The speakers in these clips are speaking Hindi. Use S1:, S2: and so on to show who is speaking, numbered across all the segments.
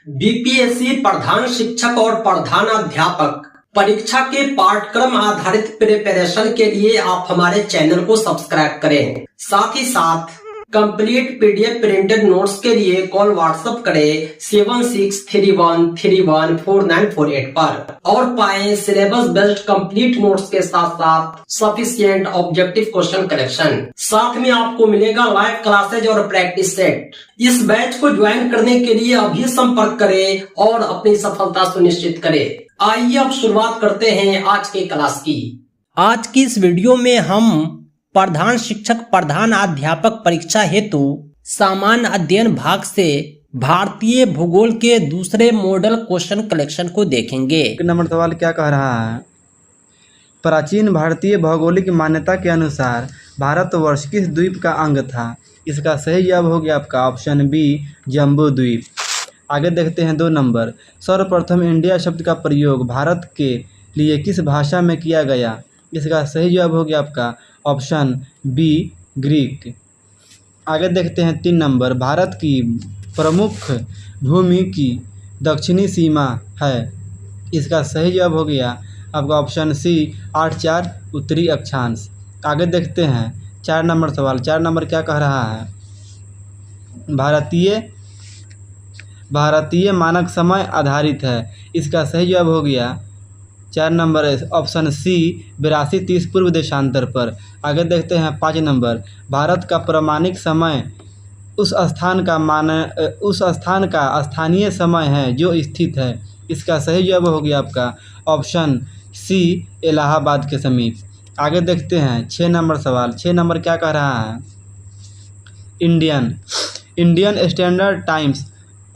S1: बीपीएससी प्रधान शिक्षक और प्रधान अध्यापक परीक्षा के पाठ्यक्रम आधारित प्रिपरेशन के लिए आप हमारे चैनल को सब्सक्राइब करें। साथ ही साथ कंप्लीट पीडीएफ प्रिंटेड नोट्स के लिए कॉल व्हाट्सएप करें 7631314948 पर और पाएं सिलेबस बेस्ड कंप्लीट नोट्स के साथ साथ सफिशिएंट ऑब्जेक्टिव क्वेश्चन कलेक्शन। साथ में आपको मिलेगा लाइव क्लासेज और प्रैक्टिस सेट। इस बैच को ज्वाइन करने के लिए अभी संपर्क करें और अपनी सफलता सुनिश्चित करें। आइए अब शुरुआत करते हैं आज के क्लास की। आज की इस वीडियो में हम प्रधान शिक्षक प्रधान अध्यापक परीक्षा हेतु सामान्य अध्ययन भाग से भारतीय भूगोल के दूसरे मॉडल क्वेश्चन कलेक्शन को देखेंगे।
S2: नंबर सवाल क्या कह रहा है? प्राचीन भारतीय भौगोलिक मान्यता के अनुसार भारतवर्ष किस द्वीप का अंग था? इसका सही जवाब हो गया आपका ऑप्शन बी, जम्बू द्वीप। आगे देखते हैं 2 नंबर। सर्वप्रथम इंडिया शब्द का प्रयोग भारत के लिए किस भाषा में किया गया? इसका सही जवाब हो गया आपका ऑप्शन बी, ग्रीक। आगे देखते हैं 3 नंबर। भारत की प्रमुख भूमि की दक्षिणी सीमा है। इसका सही जवाब हो गया आपका ऑप्शन सी, 8/4 उत्तरी अक्षांश। आगे देखते हैं 4 नंबर सवाल। 4 नंबर क्या कह रहा है? भारतीय मानक समय आधारित है। इसका सही जवाब हो गया 4 नंबर ऑप्शन सी, 82:30 पूर्व देशांतर पर। आगे देखते हैं 5 नंबर। भारत का प्रामाणिक समय उस स्थान का स्थानीय समय है जो स्थित है। इसका सही जवाब हो गया आपका ऑप्शन सी, इलाहाबाद के समीप। आगे देखते हैं 6 नंबर सवाल। 6 नंबर क्या कह रहा है? इंडियन स्टैंडर्ड टाइम्स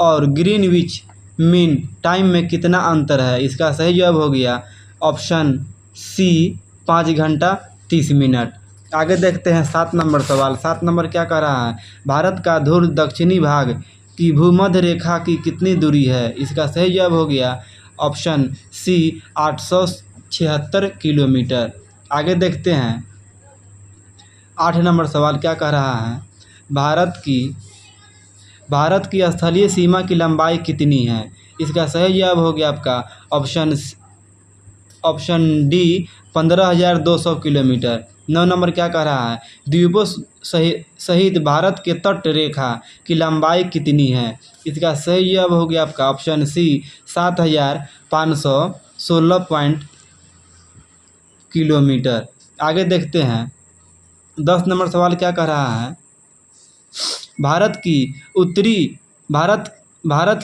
S2: और ग्रीनविच मीन टाइम में कितना अंतर है? इसका सही जवाब हो गया ऑप्शन सी, 5 घंटा 30 मिनट। आगे देखते हैं 7 नंबर सवाल। 7 नंबर क्या कह रहा है? भारत का ध्रुव दक्षिणी भाग की भूमध्य रेखा की कितनी दूरी है? इसका सही जवाब हो गया ऑप्शन सी, 876 किलोमीटर। आगे देखते हैं 8 नंबर सवाल क्या कह रहा है? भारत की स्थलीय सीमा की लंबाई कितनी है? इसका सही जवाब हो गया आपका ऑप्शन डी, 15,200 किलोमीटर। 9 नंबर क्या कह रहा है? द्वीपों सहित भारत के तट रेखा की लंबाई कितनी है? इसका सही जवाब हो गया आपका ऑप्शन सी, 7,516 किलोमीटर। आगे देखते हैं 10 नंबर सवाल क्या कह रहा है? भारत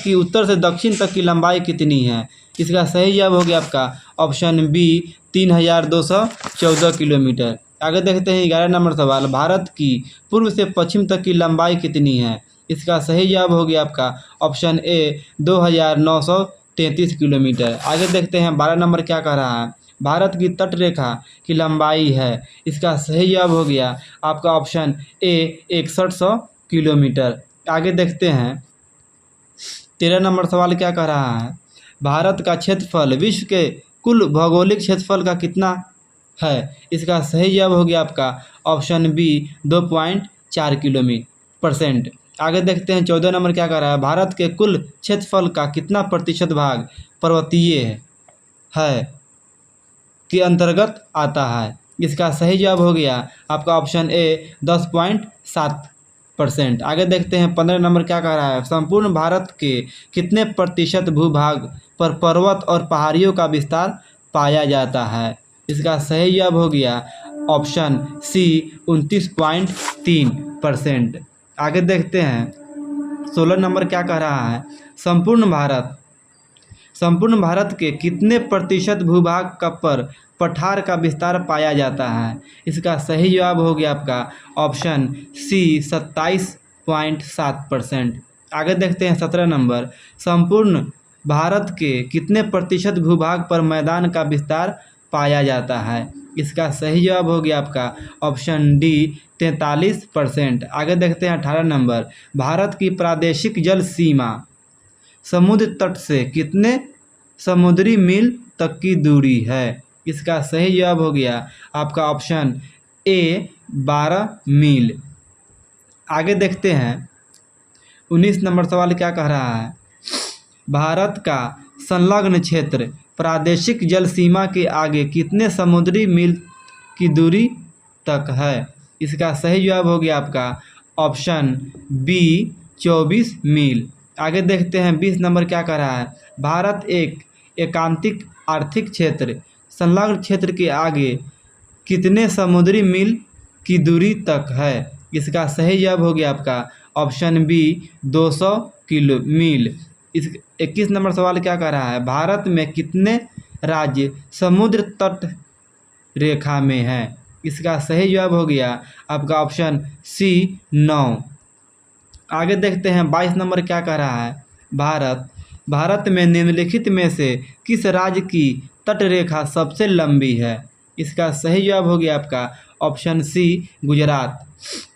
S2: की उत्तर से दक्षिण तक की लंबाई कितनी है? इसका सही जवाब हो गया आपका ऑप्शन बी, 3,214 किलोमीटर। आगे देखते हैं 11 नंबर सवाल। भारत की पूर्व से पश्चिम तक की लंबाई कितनी है? इसका सही जवाब हो गया आपका ऑप्शन ए, 2,933 किलोमीटर। आगे देखते हैं 12 नंबर क्या कह रहा है? भारत की तट रेखा की लंबाई है। इसका सही जवाब हो गया आपका ऑप्शन ए, 6100 किलोमीटर। आगे देखते हैं 13 नंबर सवाल क्या कह रहा है? भारत का क्षेत्रफल विश्व के कुल भौगोलिक क्षेत्रफल का कितना है? इसका सही जवाब हो गया आपका ऑप्शन बी, 2.4%। आगे देखते हैं 14 नंबर क्या कह रहा है? भारत के कुल क्षेत्रफल का कितना प्रतिशत भाग पर्वतीय है के अंतर्गत आता है? इसका सही जवाब हो गया आपका ऑप्शन ए, 10.7%। आगे देखते हैं 15 नंबर क्या कह रहा है? संपूर्ण भारत के कितने प्रतिशत भूभाग पर पर्वत और पहाड़ियों का विस्तार पाया जाता है? इसका सही जवाब हो गया ऑप्शन सी, 29.3%। आगे देखते हैं 16 नंबर क्या कह रहा है? संपूर्ण भारत के कितने प्रतिशत भूभाग पर पठार का विस्तार पाया जाता है? इसका सही जवाब हो गया आपका ऑप्शन सी, 27.7%। आगे देखते हैं 17 नंबर। संपूर्ण भारत के कितने प्रतिशत भूभाग पर मैदान का विस्तार पाया जाता है? इसका सही जवाब हो गया आपका ऑप्शन डी, 43%। आगे देखते हैं 18 नंबर। भारत की प्रादेशिक जल सीमा समुद्र तट से कितने समुद्री मील तक की दूरी है? इसका सही जवाब हो गया आपका ऑप्शन ए, 12 मील। आगे देखते हैं 19 नंबर सवाल क्या कह रहा है? भारत का संलग्न क्षेत्र प्रादेशिक जल सीमा के आगे कितने समुद्री मील की दूरी तक है? इसका सही जवाब हो गया आपका ऑप्शन बी 24 मील। आगे देखते हैं 20 नंबर क्या कह रहा है। भारत एक एकांतिक आर्थिक क्षेत्र संलग्न क्षेत्र के आगे कितने समुद्री मील की दूरी तक है? इसका सही जवाब हो गया आपका ऑप्शन बी 200 किलो मील। इस 21 नंबर सवाल क्या कह रहा है। भारत में कितने राज्य समुद्र तट रेखा में हैं? इसका सही जवाब हो गया आपका ऑप्शन सी 9। आगे देखते हैं 22 नंबर क्या कह रहा है। भारत में निम्नलिखित में से किस राज्य की तट रेखा सबसे लंबी है? इसका सही जवाब हो गया आपका ऑप्शन सी गुजरात।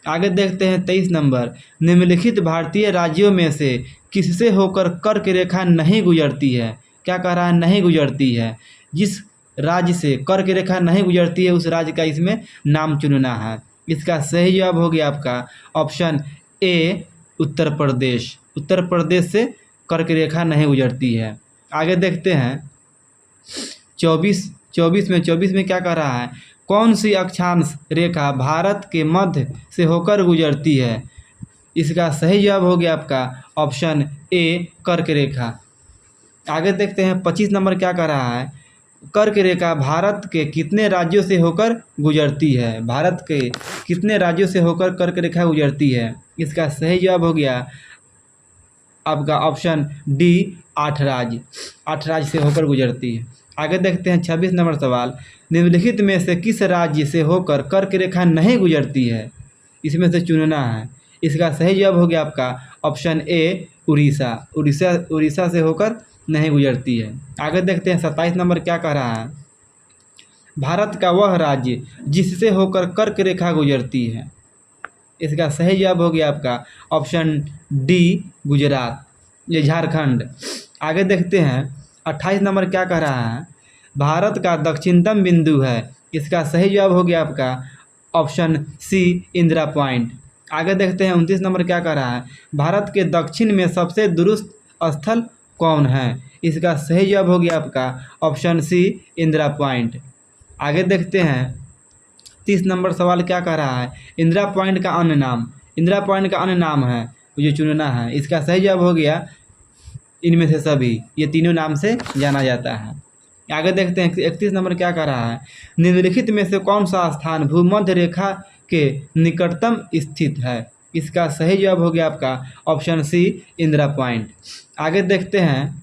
S2: आगे देखते हैं 23 नंबर। निम्नलिखित भारतीय राज्यों में से किससे होकर कर्क रेखा नहीं गुजरती है? क्या कह रहा है? नहीं गुजरती है। जिस राज्य से कर्क रेखा नहीं गुजरती है उस राज्य का इसमें नाम चुनना है। इसका सही जवाब हो गया आपका ऑप्शन ए उत्तर प्रदेश। उत्तर प्रदेश से कर्क रेखा नहीं गुजरती है। आगे देखते हैं 24 में क्या कह रहा है। कौन सी अक्षांश रेखा भारत के मध्य से होकर गुजरती है? इसका सही जवाब हो गया आपका ऑप्शन ए कर्क रेखा। आगे देखते हैं 25 नंबर क्या कह रहा है। कर्क रेखा भारत के कितने राज्यों से होकर गुजरती है? भारत के कितने राज्यों से होकर कर्क रेखा गुजरती है? इसका सही जवाब हो गया आपका ऑप्शन डी 8 राज्य। 8 राज्य से होकर गुजरती है। आगे देखते हैं 26 नंबर सवाल। निम्नलिखित में से किस राज्य से होकर कर्क रेखा नहीं गुजरती है? इसमें से चुनना है। इसका सही जवाब हो गया आपका ऑप्शन ए उड़ीसा। उड़ीसा से होकर नहीं गुजरती है। आगे देखते हैं 27 नंबर क्या कह रहा है। भारत का वह राज्य जिससे होकर कर्क रेखा गुजरती है? इसका सही जवाब हो गया आपका ऑप्शन डी गुजरात, ये झारखंड। आगे देखते हैं 28 नंबर क्या कह रहा है। भारत का दक्षिणतम बिंदु है। इसका सही जवाब हो गया आपका ऑप्शन सी इंदिरा पॉइंट। आगे देखते हैं 29 नंबर क्या कह रहा है। भारत के दक्षिण में सबसे दुरुस्त स्थल कौन है? इसका सही जवाब हो गया आपका ऑप्शन सी इंदिरा पॉइंट। आगे देखते हैं 30 नंबर सवाल क्या कह रहा है। इंदिरा पॉइंट का अन्य नाम। इंदिरा पॉइंट का अन्य नाम है जो चुनना है। इसका सही जवाब हो गया इनमें से सभी, ये तीनों नाम से जाना जाता है। आगे देखते हैं 31 नंबर क्या कह रहा है। निम्नलिखित में से कौन सा स्थान भूमध्य रेखा के निकटतम स्थित है? इसका सही जवाब हो गया आपका ऑप्शन सी इंदिरा पॉइंट। आगे देखते हैं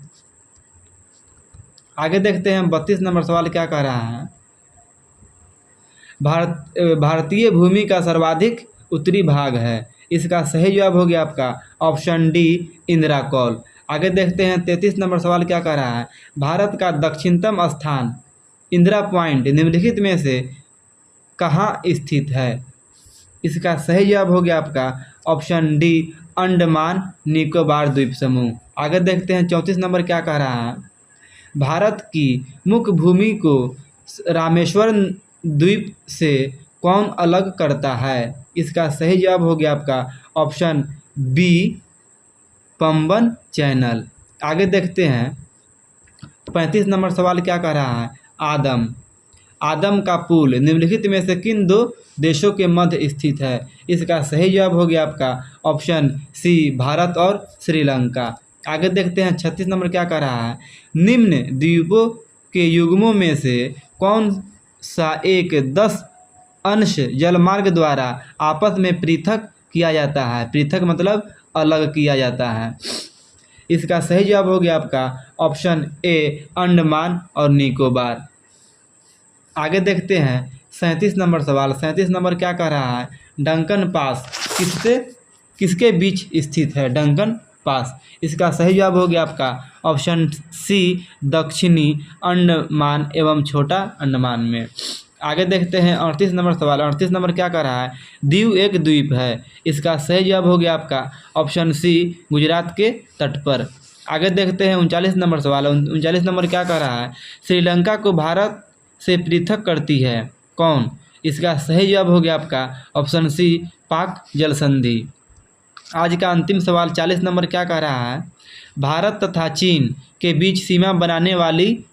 S2: 32 नंबर सवाल क्या कह रहा है। भारतीय भूमि का सर्वाधिक उत्तरी भाग है। इसका सही जवाब हो गया आपका ऑप्शन डी इंदिरा कौल। आगे देखते हैं 33 नंबर सवाल क्या कह रहा है। भारत का दक्षिणतम स्थान इंदिरा पॉइंट निम्नलिखित में से कहाँ स्थित है? इसका सही जवाब हो गया आपका ऑप्शन डी अंडमान निकोबार द्वीप समूह। आगे देखते हैं 34 नंबर क्या कह रहा है। भारत की मुख्य भूमि को रामेश्वर द्वीप से कौन अलग करता है? इसका सही जवाब हो गया आपका ऑप्शन बी पंबन चैनल। आगे देखते हैं 35 नंबर सवाल क्या कह रहा है। आदम का पुल निम्नलिखित में से किन दो देशों के मध्य स्थित है? इसका सही जवाब हो गया आपका ऑप्शन सी भारत और श्रीलंका। आगे देखते हैं 36 नंबर क्या कह रहा है। निम्न द्वीपों के युग्मों में से कौन सा एक 10 अंश जलमार्ग द्वारा आपस में पृथक किया जाता है? पृथक मतलब अलग किया जाता है। इसका सही जवाब हो गया आपका ऑप्शन ए अंडमान और निकोबार। आगे देखते हैं 37 नंबर सवाल। 37 नंबर क्या कह रहा है। डंकन पास किसके बीच स्थित है? Duncan pass. इसका सही जवाब हो गया आपका ऑप्शन सी दक्षिणी अंडमान एवं छोटा अंडमान में। आगे देखते हैं 38 नंबर सवाल। 38 नंबर क्या कह रहा है। दीव एक द्वीप है। इसका सही जवाब हो गया आपका ऑप्शन सी गुजरात के तट पर। आगे देखते हैं 39 नंबर सवाल। 39 नंबर क्या कह रहा है। श्रीलंका को भारत से पृथक करती है कौन? इसका सही जवाब हो गया आपका ऑप्शन सी पाक जल संधि। आज का अंतिम सवाल 40 नंबर क्या कह रहा है। भारत तथा चीन के बीच सीमा बनाने वाली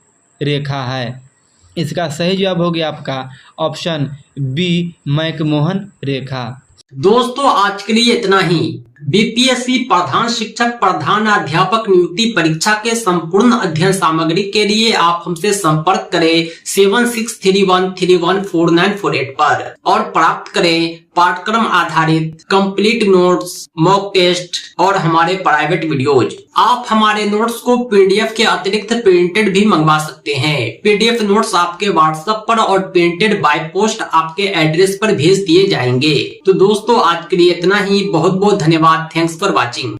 S2: रेखा है। इसका सही जवाब हो गया आपका ऑप्शन बी मैकमोहन रेखा।
S1: दोस्तों आज के लिए इतना ही। बीपीएससी प्रधान शिक्षक प्रधान अध्यापक नियुक्ति परीक्षा के संपूर्ण अध्ययन सामग्री के लिए आप हमसे संपर्क करें 7631314948 पर और प्राप्त करें पाठ्यक्रम आधारित कंप्लीट नोट्स, मॉक टेस्ट और हमारे प्राइवेट वीडियोज। आप हमारे नोट्स को पीडीएफ के अतिरिक्त प्रिंटेड भी मंगवा सकते हैं। पीडीएफ नोट्स आपके व्हाट्सएप पर और प्रिंटेड बाय पोस्ट आपके एड्रेस पर भेज दिए जाएंगे। तो दोस्तों आज के लिए इतना ही। बहुत बहुत धन्यवाद। Thanks for watching.